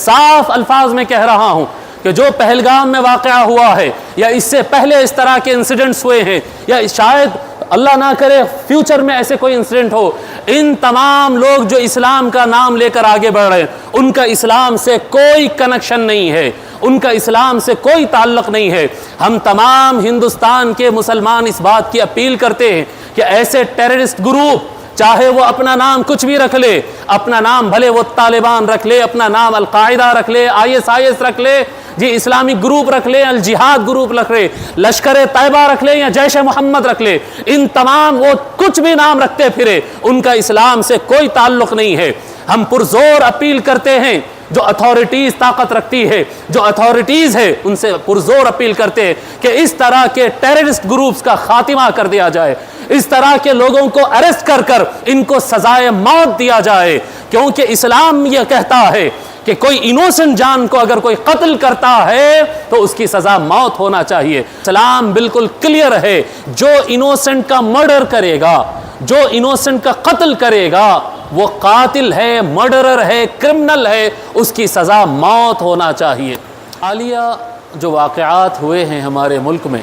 صاف الفاظ میں کہہ رہا ہوں کہ جو پہلگام میں واقعہ ہوا ہے یا اس سے پہلے اس طرح کے انسیڈنٹس ہوئے ہیں یا شاید اللہ نہ کرے فیوچر میں ایسے کوئی انسیڈنٹ ہو، ان تمام لوگ جو اسلام کا نام لے کر آگے بڑھ رہے ہیں ان کا اسلام سے کوئی کنیکشن نہیں ہے، ان کا اسلام سے کوئی تعلق نہیں ہے۔ ہم تمام ہندوستان کے مسلمان اس بات کی اپیل کرتے ہیں کہ ایسے ٹیررسٹ گروپ چاہے وہ اپنا نام کچھ بھی رکھ لے، اپنا نام بھلے وہ طالبان رکھ لے، اپنا نام القاعدہ رکھ لے، ISIS رکھ لے، جی اسلامک گروپ رکھ لے، الجہاد گروپ رکھ لے، لشکر طیبہ رکھ لے یا جیش محمد رکھ لے، ان تمام وہ کچھ بھی نام رکھتے پھرے، ان کا اسلام سے کوئی تعلق نہیں ہے۔ ہم پرزور اپیل کرتے ہیں، جو اتھارٹیز طاقت رکھتی ہے، جو اتھارٹیز ہے، ان سے پرزور اپیل کرتے ہیں کہ اس طرح کے ٹیررسٹ گروپس کا خاتمہ کر دیا جائے، اس طرح کے لوگوں کو اریسٹ کر کر ان کو سزائے موت دیا جائے، کیونکہ اسلام یہ کہتا ہے کہ کوئی انوسنٹ جان کو اگر کوئی قتل کرتا ہے تو اس کی سزا موت ہونا چاہیے۔ اسلام بالکل کلیئر ہے، جو انوسنٹ کا مرڈر کرے گا، جو انوسنٹ کا قتل کرے گا وہ قاتل ہے، مرڈرر ہے، کرمنل ہے، اس کی سزا موت ہونا چاہیے۔ حالیہ جو واقعات ہوئے ہیں ہمارے ملک میں،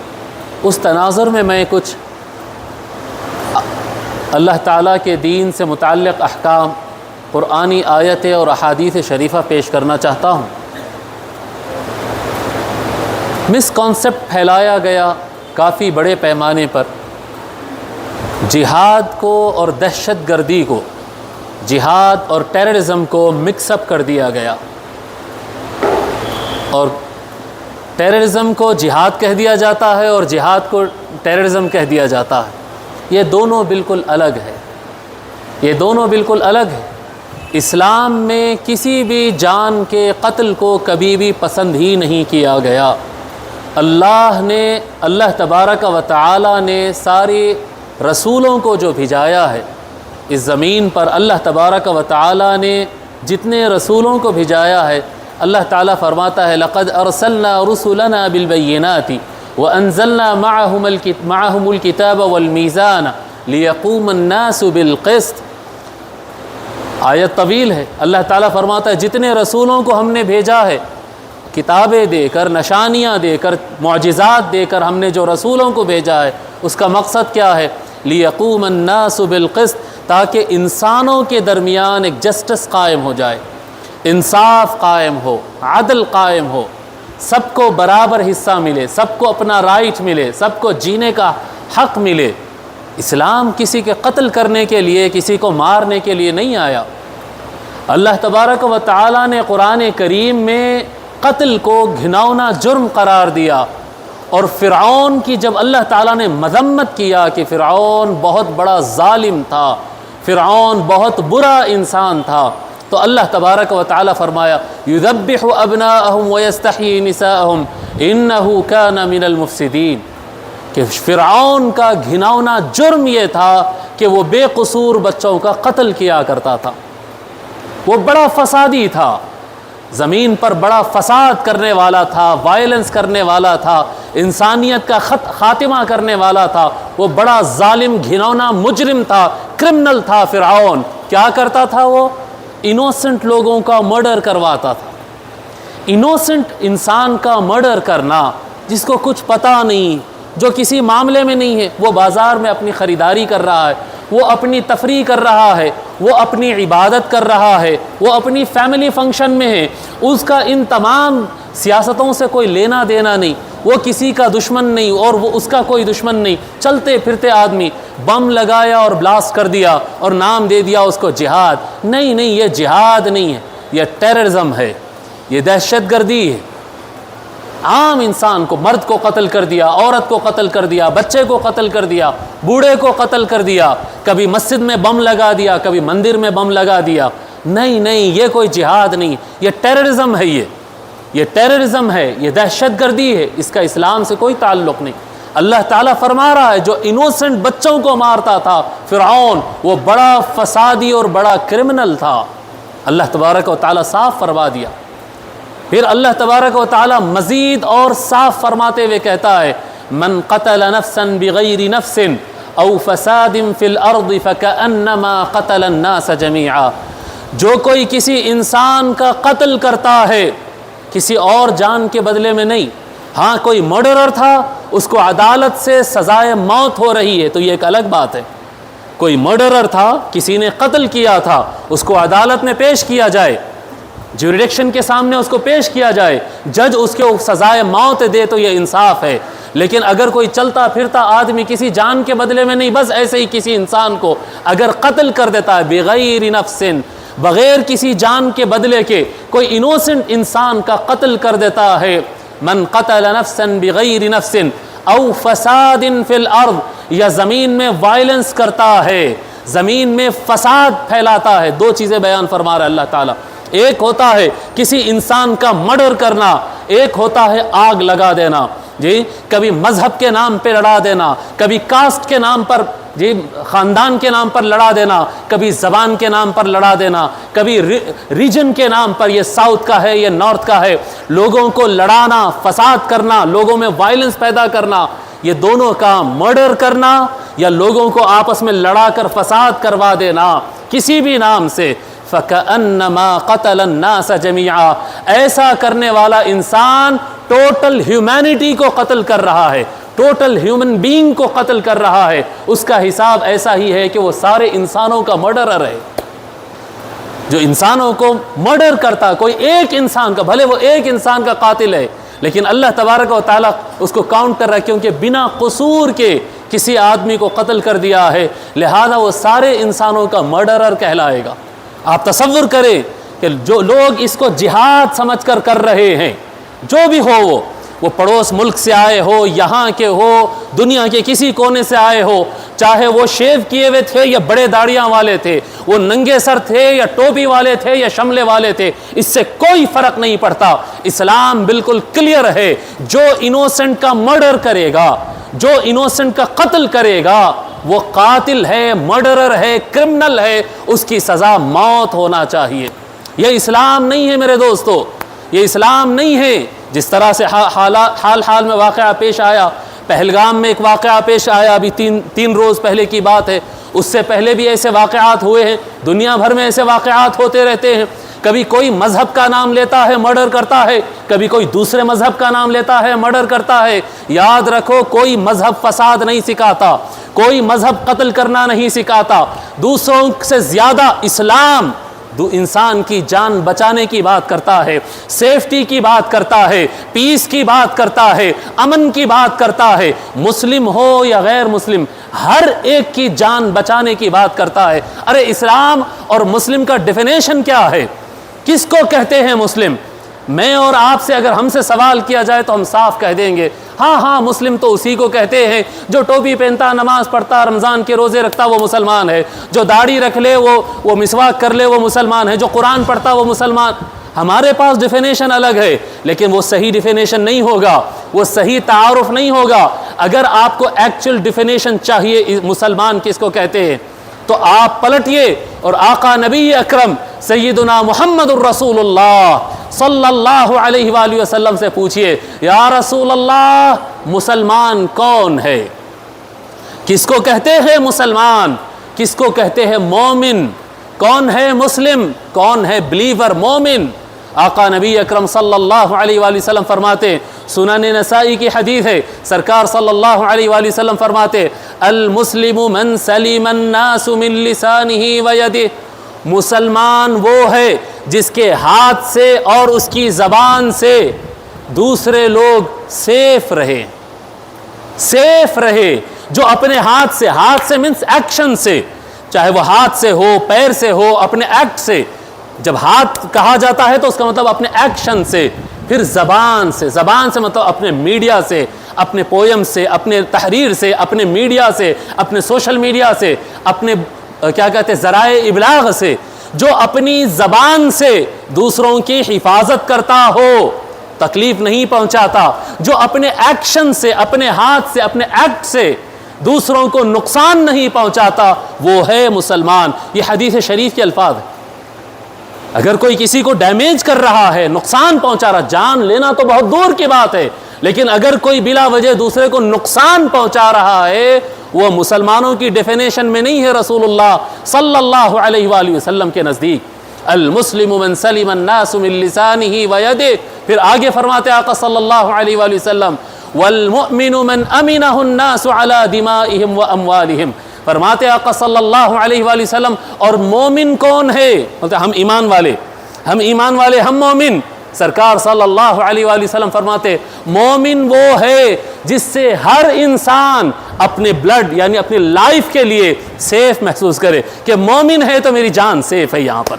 اس تناظر میں میں کچھ اللہ تعالیٰ کے دین سے متعلق احکام، قرآنی آیتیں اور احادیث شریفہ پیش کرنا چاہتا ہوں۔ مس کانسیپٹ پھیلایا گیا کافی بڑے پیمانے پر، جہاد کو اور دہشت گردی کو، جہاد اور ٹیررزم کو مکس اپ کر دیا گیا، اور ٹیررزم کو جہاد کہہ دیا جاتا ہے اور جہاد کو ٹیررزم کہہ دیا جاتا ہے۔ یہ دونوں بالکل الگ ہے، یہ دونوں بالکل الگ ہے۔ اسلام میں کسی بھی جان کے قتل کو کبھی بھی پسند ہی نہیں کیا گیا۔ اللہ تبارک و تعالی نے سارے رسولوں کو جو بھیجایا ہے اس زمین پر، اللہ تبارک و تعالی نے جتنے رسولوں کو بھیجایا ہے، اللہ تعالیٰ فرماتا ہے لَقَدْ أَرْسَلْنَا رُسُلَنَا بِالْبَيِّنَاتِ وَأَنزَلْنَا مَعَهُمُ الْكِتَابَ وَالْمِيزَانَ لِيَقُومَ النَّاسُ بِالْقِسْطِ۔ آیت طویل ہے۔ اللہ تعالیٰ فرماتا ہے جتنے رسولوں کو ہم نے بھیجا ہے، کتابیں دے کر، نشانیاں دے کر، معجزات دے کر ہم نے جو رسولوں کو بھیجا ہے، اس کا مقصد کیا ہے؟ لِيَقُومَ النَّاسُ بِالْقِسْطِ، تاکہ انسانوں کے درمیان ایک جسٹس قائم ہو جائے، انصاف قائم ہو، عدل قائم ہو، سب کو برابر حصہ ملے، سب کو اپنا رائٹ ملے، سب کو جینے کا حق ملے۔ اسلام کسی کے قتل کرنے کے لیے، کسی کو مارنے کے لیے نہیں آیا۔ اللہ تبارک و تعالیٰ نے قرآن کریم میں قتل کو گھناؤنا جرم قرار دیا، اور فرعون کی جب اللہ تعالیٰ نے مذمت کیا کہ فرعون بہت بڑا ظالم تھا، فرعون بہت برا انسان تھا، تو اللہ تبارک و تعالیٰ فرمایا یذبح ابناءہم ویستحیی نساءہم انہ کان من المفسدین، کہ فرعون کا گھناؤنا جرم یہ تھا کہ وہ بے قصور بچوں کا قتل کیا کرتا تھا، وہ بڑا فسادی تھا، زمین پر بڑا فساد کرنے والا تھا، وائلنس کرنے والا تھا، انسانیت کا خاتمہ کرنے والا تھا، وہ بڑا ظالم گھناؤنا مجرم تھا، کرمنل تھا فرعون۔ کیا کرتا تھا وہ؟ انوسنٹ لوگوں کا مرڈر کرواتا تھا۔ انوسنٹ انسان کا مرڈر کرنا، جس کو کچھ پتہ نہیں، جو کسی معاملے میں نہیں ہے، وہ بازار میں اپنی خریداری کر رہا ہے، وہ اپنی تفریح کر رہا ہے، وہ اپنی عبادت کر رہا ہے، وہ اپنی فیملی فنکشن میں ہے، اس کا ان تمام سیاستوں سے کوئی لینا دینا نہیں، وہ کسی کا دشمن نہیں اور وہ اس کا کوئی دشمن نہیں۔ چلتے پھرتے آدمی بم لگایا اور بلاسٹ کر دیا اور نام دے دیا اس کو جہاد۔ نہیں، یہ جہاد نہیں ہے، یہ ٹیررزم ہے، یہ دہشت گردی ہے۔ عام انسان کو، مرد کو قتل کر دیا، عورت کو قتل کر دیا، بچے کو قتل کر دیا، بوڑھے کو قتل کر دیا، کبھی مسجد میں بم لگا دیا، کبھی مندر میں بم لگا دیا۔ نہیں، یہ کوئی جہاد نہیں، یہ ٹیررزم ہے، یہ ٹیررزم ہے، یہ دہشت گردی ہے، اس کا اسلام سے کوئی تعلق نہیں۔ اللہ تعالیٰ فرما رہا ہے جو انوسنٹ بچوں کو مارتا تھا فرعون، وہ بڑا فسادی اور بڑا کرمنل تھا۔ اللہ تبارک و تعالیٰ صاف فرما دیا۔ پھر اللہ تبارک و تعالیٰ مزید اور صاف فرماتے ہوئے کہتا ہے من قتل نفسا بغیر نفس او فساد فی الارض فکأنما قتل الناس جميعا، جو کوئی کسی انسان کا قتل کرتا ہے کسی اور جان کے بدلے میں نہیں، ہاں کوئی مرڈرر تھا اس کو عدالت سے سزائے موت ہو رہی ہے تو یہ ایک الگ بات ہے، کوئی مرڈرر تھا کسی نے قتل کیا تھا اس کو عدالت میں پیش کیا جائے، جوریڈکشن کے سامنے اس کو پیش کیا جائے، جج اس کو سزائے موت دے تو یہ انصاف ہے۔ لیکن اگر کوئی چلتا پھرتا آدمی کسی جان کے بدلے میں نہیں، بس ایسے ہی کسی انسان کو اگر قتل کر دیتا ہے بغیر نفس، بغیر کسی جان کے بدلے کے کوئی انوسنٹ انسان کا قتل کر دیتا ہے، من قتل نفسا بغیر نفس او فساد فی الارض، یا زمین میں وائلنس کرتا ہے، زمین میں فساد پھیلاتا ہے، دو چیزیں بیان فرما رہا ہے اللہ تعالیٰ، ایک ہوتا ہے کسی انسان کا مرڈر کرنا، ایک ہوتا ہے آگ لگا دینا، جی کبھی مذہب کے نام پہ لڑا دینا، کبھی کاسٹ کے نام پر، جی خاندان کے نام پر لڑا دینا، کبھی زبان کے نام پر لڑا دینا، کبھی ریجن کے نام پر، یہ ساؤتھ کا ہے یہ نارتھ کا ہے، لوگوں کو لڑانا، فساد کرنا، لوگوں میں وائلنس پیدا کرنا، یہ دونوں کام مرڈر کرنا یا لوگوں کو آپس میں لڑا کر فساد کروا دینا کسی بھی نام سے، فَكَأَنَّمَا قَتَلَ النَّاسَ جَمِيعًا، ایسا کرنے والا انسان ٹوٹل ہیومینٹی کو قتل کر رہا ہے، ٹوٹل ہیومن بینگ کو قتل کر رہا ہے، اس کا حساب ایسا ہی ہے کہ وہ سارے انسانوں کا مرڈرر ہے۔ جو انسانوں کو مرڈر کرتا کوئی ایک انسان کا، بھلے وہ ایک انسان کا قاتل ہے، لیکن اللہ تبارک و تعالیٰ اس کو کاؤنٹ کر رہا ہے کیونکہ بنا قصور کے کسی آدمی کو قتل کر دیا ہے، لہذا وہ سارے انسانوں کا مرڈرر کہلائے گا۔ آپ تصور کریں کہ جو لوگ اس کو جہاد سمجھ کر رہے ہیں، جو بھی ہو وہ پڑوس ملک سے آئے ہو، یہاں کے ہو، دنیا کے کسی کونے سے آئے ہو، چاہے وہ شیو کیے ہوئے تھے یا بڑے داڑیاں والے تھے، وہ ننگے سر تھے یا ٹوپی والے تھے یا شملے والے تھے، اس سے کوئی فرق نہیں پڑتا۔ اسلام بالکل کلیئر ہے، جو انوسنٹ کا مرڈر کرے گا، جو انوسنٹ کا قتل کرے گا وہ قاتل ہے، مرڈرر ہے، کرمنل ہے، اس کی سزا موت ہونا چاہیے۔ یہ اسلام نہیں ہے میرے دوستو، یہ اسلام نہیں ہے۔ جس طرح سے حال میں واقعہ پیش آیا، پہلگام میں ایک واقعہ پیش آیا، ابھی تین روز پہلے کی بات ہے، اس سے پہلے بھی ایسے واقعات ہوئے ہیں، دنیا بھر میں ایسے واقعات ہوتے رہتے ہیں، کبھی کوئی مذہب کا نام لیتا ہے مرڈر کرتا ہے، کبھی کوئی دوسرے مذہب کا نام لیتا ہے مرڈر کرتا ہے۔ یاد رکھو کوئی مذہب فساد نہیں سکھاتا، کوئی مذہب قتل کرنا نہیں سکھاتا، دوسروں سے زیادہ اسلام انسان کی جان بچانے کی بات کرتا ہے، سیفٹی کی بات کرتا ہے، پیس کی بات کرتا ہے، امن کی بات کرتا ہے، مسلم ہو یا غیر مسلم ہر ایک کی جان بچانے کی بات کرتا ہے۔ ارے اسلام اور مسلم کا ڈیفینیشن کیا ہے؟ کس کو کہتے ہیں مسلم؟ میں اور آپ سے اگر ہم سے سوال کیا جائے تو ہم صاف کہہ دیں گے ہاں مسلم تو اسی کو کہتے ہیں جو ٹوپی پہنتا، نماز پڑھتا، رمضان کے روزے رکھتا وہ مسلمان ہے، جو داڑھی رکھ لے وہ مسواک کر لے وہ مسلمان ہے، جو قرآن پڑھتا وہ مسلمان۔ ہمارے پاس ڈیفینیشن الگ ہے، لیکن وہ صحیح ڈیفینیشن نہیں ہوگا، وہ صحیح تعارف نہیں ہوگا۔ اگر آپ کو ایکچوئل ڈیفینیشن چاہیے مسلمان کس کو کہتے ہیں تو آپ پلٹیے اور آقا نبی اکرم سیدنا محمد الرسول اللہ صلی اللہ علیہ وآلہ وسلم سے پوچھئے، یا رسول اللہ مسلمان کون ہے؟ کس کو کہتے ہیں مسلمان؟ کس کو کہتے ہیں مومن؟ کون ہے مسلم؟ کون ہے بلیور مومن؟ آقا نبی اکرم صلی اللہ علیہ وآلہ وسلم فرماتے، سنن نسائی کی حدیث ہے، سرکار صلی اللہ علیہ وآلہ وسلم فرماتے، المسلم من سلم الناس من لسانہ ویدہ، مسلمان وہ ہے جس کے ہاتھ سے اور اس کی زبان سے دوسرے لوگ سیف رہے، سیف رہے، جو اپنے ہاتھ سے مینس ایکشن سے، چاہے وہ ہاتھ سے ہو، پیر سے ہو، اپنے ایکٹ سے، جب ہاتھ کہا جاتا ہے تو اس کا مطلب اپنے ایکشن سے، پھر زبان سے مطلب اپنے میڈیا سے، اپنے پویم سے، اپنے تحریر سے، اپنے میڈیا سے، اپنے سوشل میڈیا سے، اپنے کیا کہتے ہیں ذرائع ابلاغ سے، جو اپنی زبان سے دوسروں کی حفاظت کرتا ہو، تکلیف نہیں پہنچاتا، جو اپنے ایکشن سے، اپنے ہاتھ سے، اپنے ایکٹ سے دوسروں کو نقصان نہیں پہنچاتا، وہ ہے مسلمان۔ یہ حدیث شریف کے الفاظ ہیں۔ اگر کوئی کسی کو ڈیمیج کر رہا ہے، نقصان پہنچا رہا، جان لینا تو بہت دور کی بات ہے، لیکن اگر کوئی بلا وجہ دوسرے کو نقصان پہنچا رہا ہے، وہ مسلمانوں کی ڈیفینیشن میں نہیں ہے رسول اللہ صلی اللہ علیہ وآلہ وسلم کے نزدیک۔ المسلم من سلم الناس من لسانه ويده. پھر آگے فرماتے آقا صلی اللہ علیہ وآلہ وسلم والمؤمن من امنه الناس على دمائهم واموالهم. فرماتے آقا صلی اللہ علیہ وآلہ وسلم اور مومن کون ہے؟ ہم ایمان والے، ہم ایمان والے، ہم مومن. سرکار صلی اللہ علیہ وآلہ وسلم فرماتے مومن وہ ہے جس سے ہر انسان اپنے بلڈ یعنی اپنی لائف کے لیے سیف محسوس کرے کہ مومن ہے تو میری جان سیف ہے. یہاں پر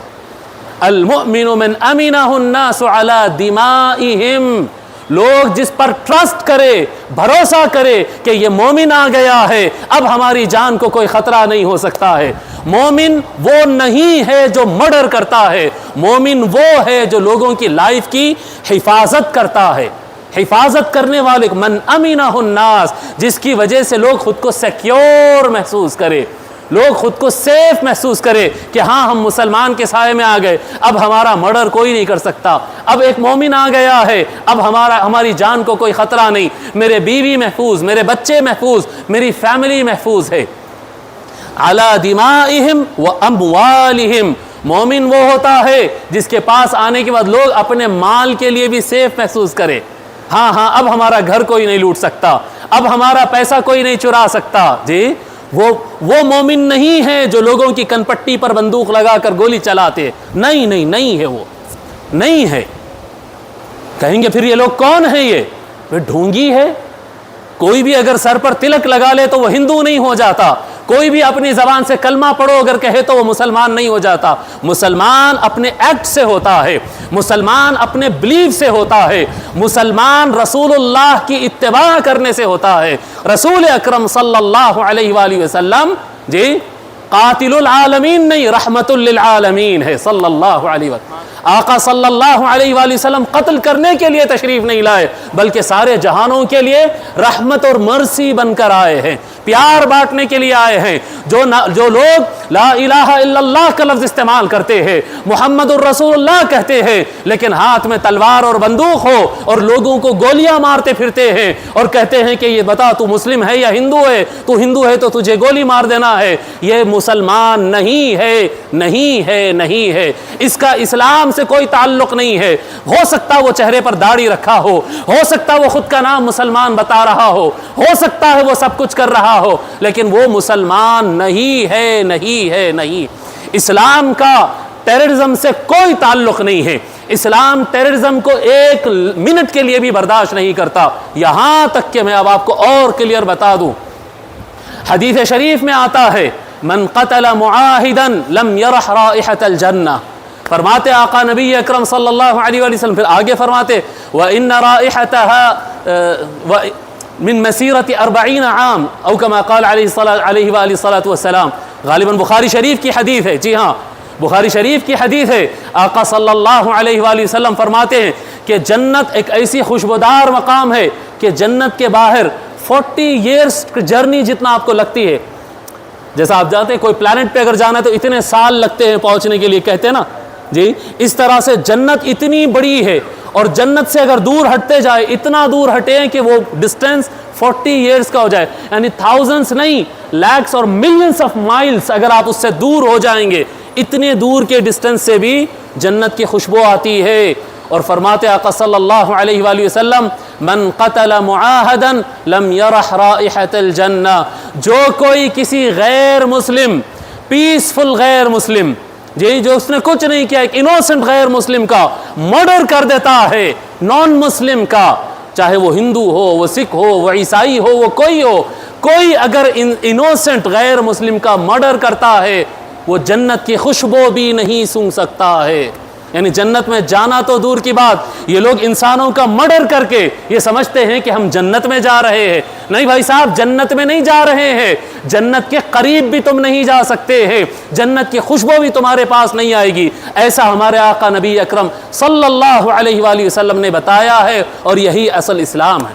المؤمن من امنہ الناس علی دمائہم، لوگ جس پر ٹرسٹ کرے، بھروسہ کرے کہ یہ مومن آ گیا ہے، اب ہماری جان کو کوئی خطرہ نہیں ہو سکتا ہے. مومن وہ نہیں ہے جو مرڈر کرتا ہے، مومن وہ ہے جو لوگوں کی لائف کی حفاظت کرتا ہے. حفاظت کرنے والے من امنہ الناس، جس کی وجہ سے لوگ خود کو سیکیور محسوس کرے، لوگ خود کو سیف محسوس کرے کہ ہاں ہم مسلمان کے سائے میں آ گئے، اب ہمارا مرڈر کوئی نہیں کر سکتا، اب ایک مومن آ گیا ہے، اب ہماری جان کو کوئی خطرہ نہیں، میرے بیوی محفوظ، میرے بچے محفوظ، میری فیملی محفوظ ہے. علی دمائہم و اموالہم، مومن وہ ہوتا ہے جس کے پاس آنے کے بعد لوگ اپنے مال کے لیے بھی سیف محسوس کرے. ہاں اب ہمارا گھر کوئی نہیں لوٹ سکتا، اب ہمارا پیسہ کوئی نہیں چرا سکتا. جی وہ مومن نہیں ہے جو لوگوں کی کنپٹی پر بندوق لگا کر گولی چلاتے. نہیں ہے، وہ نہیں ہے. کہیں گے پھر یہ لوگ کون ہیں؟ یہ ڈھونگی ہے. کوئی بھی اگر سر پر تلک لگا لے تو وہ ہندو نہیں ہو جاتا، کوئی بھی اپنی زبان سے کلمہ پڑھو اگر کہے تو وہ مسلمان نہیں ہو جاتا. مسلمان اپنے ایکٹ سے ہوتا ہے، مسلمان اپنے بلیف سے ہوتا ہے، مسلمان رسول اللہ کی اتباع کرنے سے ہوتا ہے. رسول اکرم صلی اللہ علیہ وآلہ وسلم جی قاتل العالمین نہیں، رحمت للعالمین ہے صلی اللہ علیہ وسلم. آقا صلی اللہ علیہ وآلہ وسلم قتل کرنے کے لیے تشریف نہیں لائے بلکہ سارے جہانوں کے لیے رحمت اور مرسی بن کر آئے ہیں، پیار بانٹنے کے لیے آئے ہیں. جو لوگ لا الہ الا اللہ کا لفظ استعمال کرتے ہیں، محمد الرسول اللہ کہتے ہیں، لیکن ہاتھ میں تلوار اور بندوق ہو اور لوگوں کو گولیاں مارتے پھرتے ہیں اور کہتے ہیں کہ یہ بتا تو مسلم ہے یا ہندو ہے، تو ہندو ہے تو تجھے گولی مار دینا ہے، یہ مسلمان نہیں ہے، نہیں ہے، نہیں ہے. اس کا اسلام سے کوئی تعلق نہیں ہے. ہو سکتا وہ چہرے پر داڑھی رکھا ہو سکتا وہ خود کا نام مسلمان بتا رہا ہو سکتا ہے وہ سب کچھ کر رہا ہو، لیکن وہ مسلمان نہیں ہے، نہیں ہے، نہیں. اسلام کا ٹیررزم سے کوئی تعلق نہیں ہے. اسلام ٹیررزم کو ایک منٹ کے لیے بھی برداشت نہیں کرتا. یہاں تک کہ میں اب آپ کو اور کلیئر بتا دوں، حدیث شریف میں آتا ہے من قتل معاہدا لم یرح رائحۃ الجنہ. فرماتے آقا نبی اکرم صلی اللہ علیہ وآلہ وسلم، پھر آگے فرماتے وَإِنَّ رَائِحَتَهَا من مسیرت 40 عام او کما قال علیہ وآلہ وسلم. غالباً بخاری شریف کی حدیث ہے. جی ہاں، بخاری شریف کی حدیث ہے. آقا صلی اللہ علیہ وآلہ وسلم فرماتے ہیں کہ جنت ایک ایسی خوشبودار مقام ہے کہ جنت کے باہر 40 ایئرس جرنی جتنا آپ کو لگتی ہے. جیسا آپ جانتے ہیں کوئی پلانٹ پہ اگر جانا ہے تو اتنے سال لگتے ہیں پہنچنے کے لیے، کہتے ہیں نا جی، اس طرح سے جنت اتنی بڑی ہے. اور جنت سے اگر دور ہٹتے جائے، اتنا دور ہٹے کہ وہ ڈسٹینس 40 ایئرس کا ہو جائے، یعنی تھاؤزنڈس نہیں، لیکس اور ملینس آف مائلز اگر آپ اس سے دور ہو جائیں گے، اتنے دور کے ڈسٹینس سے بھی جنت کی خوشبو آتی ہے. اور فرماتے آقا صلی اللہ علیہ وآلہ وسلم من قتل معاہدا لم یرح رائحۃ الجنہ. جو کوئی کسی غیر مسلم، پیسفل غیر مسلم، جی جو اس نے کچھ نہیں کیا، ایک انوسنٹ غیر مسلم کا مرڈر کر دیتا ہے، نان مسلم کا، چاہے وہ ہندو ہو، وہ سکھ ہو، وہ عیسائی ہو، وہ کوئی ہو، کوئی اگر انوسنٹ غیر مسلم کا مرڈر کرتا ہے وہ جنت کی خوشبو بھی نہیں سونگھ سکتا ہے. یعنی جنت میں جانا تو دور کی بات، یہ لوگ انسانوں کا مرڈر کر کے یہ سمجھتے ہیں کہ ہم جنت میں جا رہے ہیں. نہیں بھائی صاحب، جنت میں نہیں جا رہے ہیں، جنت کے قریب بھی تم نہیں جا سکتے ہیں، جنت کی خوشبو بھی تمہارے پاس نہیں آئے گی. ایسا ہمارے آقا نبی اکرم صلی اللہ علیہ وآلہ وسلم نے بتایا ہے، اور یہی اصل اسلام ہے.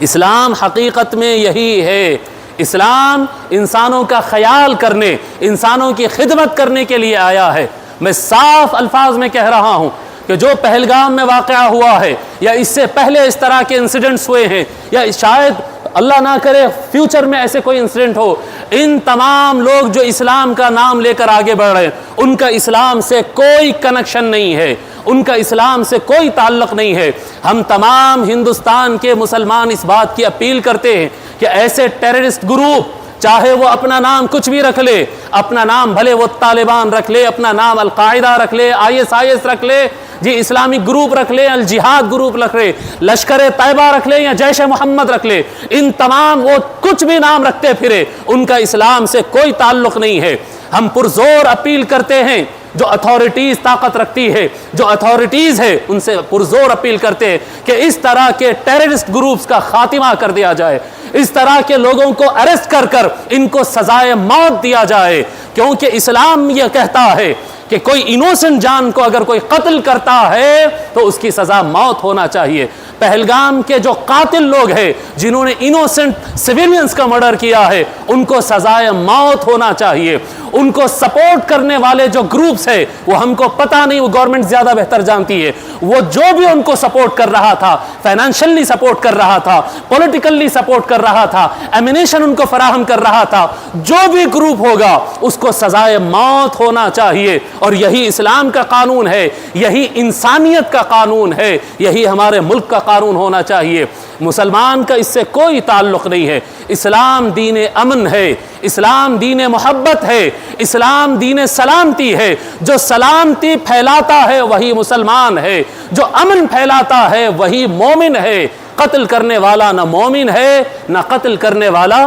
اسلام حقیقت میں یہی ہے. اسلام انسانوں کا خیال کرنے، انسانوں کی خدمت کرنے کے لیے آیا ہے. میں صاف الفاظ میں کہہ رہا ہوں، کہ جو پہلگام میں واقعہ ہوا ہے یا اس سے پہلے اس طرح کے انسیڈنٹس ہوئے ہیں یا شاید اللہ نہ کرے فیوچر میں ایسے کوئی انسیڈنٹ ہو، ان تمام لوگ جو اسلام کا نام لے کر آگے بڑھ رہے ہیں ان کا اسلام سے کوئی کنیکشن نہیں ہے، ان کا اسلام سے کوئی تعلق نہیں ہے۔ ہم تمام ہندوستان کے مسلمان اس بات کی اپیل کرتے ہیں کہ ایسے ٹیررسٹ گروپ چاہے وہ اپنا نام کچھ بھی رکھ لے، اپنا نام بھلے وہ طالبان رکھ لے، اپنا نام القاعدہ رکھ لے، ISIS رکھ لے، جی اسلامی گروپ رکھ لے، الجہاد گروپ رکھ لے، لشکر طیبہ رکھ لے یا جیش محمد رکھ لے، ان تمام وہ کچھ بھی نام رکھتے پھرے، ان کا اسلام سے کوئی تعلق نہیں ہے۔ ہم پرزور اپیل کرتے ہیں، جو اتھارٹیز طاقت رکھتی ہے، جو اتھارٹیز ہے، ان سے پرزور اپیل کرتے ہیں کہ اس طرح کے ٹیررسٹ گروپس کا خاتمہ کر دیا جائے، اس طرح کے لوگوں کو اریسٹ کر کر ان کو سزائے موت دیا جائے، کیونکہ اسلام یہ کہتا ہے کہ کوئی انوسنٹ جان کو اگر کوئی قتل کرتا ہے تو اس کی سزا موت ہونا چاہیے۔ پہلگام کے جو قاتل لوگ ہیں جنہوں نے انوسنٹ سویلینز کا مرڈر کیا ہے ان کو سزائے موت ہونا چاہیے۔ ان کو سپورٹ کرنے والے جو گروپس ہیں وہ ہم کو پتہ نہیں، وہ گورنمنٹ زیادہ بہتر جانتی ہے، وہ جو بھی ان کو سپورٹ کر رہا تھا، فائنینشلی سپورٹ کر رہا تھا، پولیٹیکلی سپورٹ کر رہا تھا، ایمینیشن ان کو فراہم کر رہا تھا، جو بھی گروپ ہوگا اس کو سزائے موت ہونا چاہیے۔ اور یہی اسلام کا قانون ہے، یہی انسانیت کا قانون ہے، یہی ہمارے ملک کا قانون ہونا چاہیے۔ مسلمان کا اس سے کوئی تعلق نہیں ہے۔ اسلام دین امن ہے، اسلام دین محبت ہے، اسلام دین سلامتی ہے۔ جو سلامتی پھیلاتا ہے وہی مسلمان ہے، جو امن پھیلاتا ہے وہی مومن ہے۔ قتل کرنے والا نہ مومن ہے، نہ قتل کرنے والا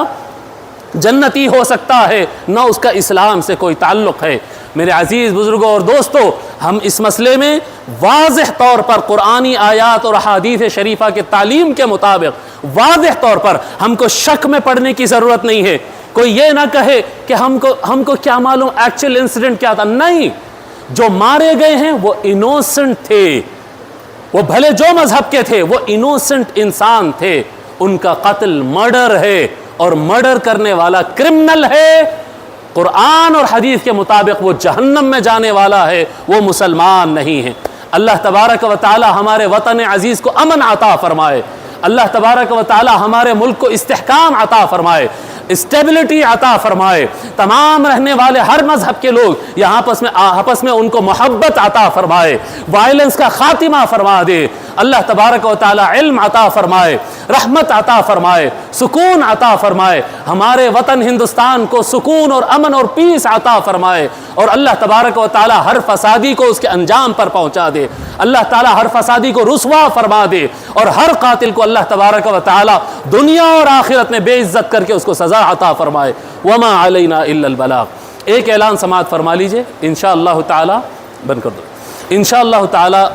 جنتی ہو سکتا ہے، نہ اس کا اسلام سے کوئی تعلق ہے۔ میرے عزیز بزرگوں اور دوستو، ہم اس مسئلے میں واضح طور پر قرآنی آیات اور احادیث شریفہ کے تعلیم کے مطابق واضح طور پر ہم کو شک میں پڑنے کی ضرورت نہیں ہے۔ کوئی یہ نہ کہے کہ ہم کو کیا معلوم ایکچوئل انسیڈنٹ کیا تھا، نہیں، جو مارے گئے ہیں وہ انوسنٹ تھے، وہ بھلے جو مذہب کے تھے، وہ انوسنٹ انسان تھے، ان کا قتل مرڈر ہے اور مرڈر کرنے والا کرمنل ہے۔ قرآن اور حدیث کے مطابق وہ جہنم میں جانے والا ہے، وہ مسلمان نہیں ہے۔ اللہ تبارک و تعالی ہمارے وطن عزیز کو امن عطا فرمائے، اللہ تبارک و تعالی ہمارے ملک کو استحکام عطا فرمائے، اسٹیبلٹی عطا فرمائے، تمام رہنے والے ہر مذہب کے لوگ یہاں آپس میں ان کو محبت عطا فرمائے، وائلنس کا خاتمہ فرما دے، اللہ تبارک و تعالی علم عطا فرمائے، رحمت عطا فرمائے، سکون عطا فرمائے، ہمارے وطن ہندوستان کو سکون اور امن اور پیس عطا فرمائے، اور اللہ تبارک و تعالی ہر فسادی کو اس کے انجام پر پہنچا دے، اللہ تعالی ہر فسادی کو رسوا فرما دے، اور ہر قاتل کو اللہ تبارک و تعالی دنیا اور آخرت میں بے عزت کر کے اس کو سزا عطا فرمائے۔ وما علینا الا البلاغ۔ ایک اعلان سماعت فرما لیجئے، انشاءاللہ تعالی بند کر دو، انشاءاللہ تعالی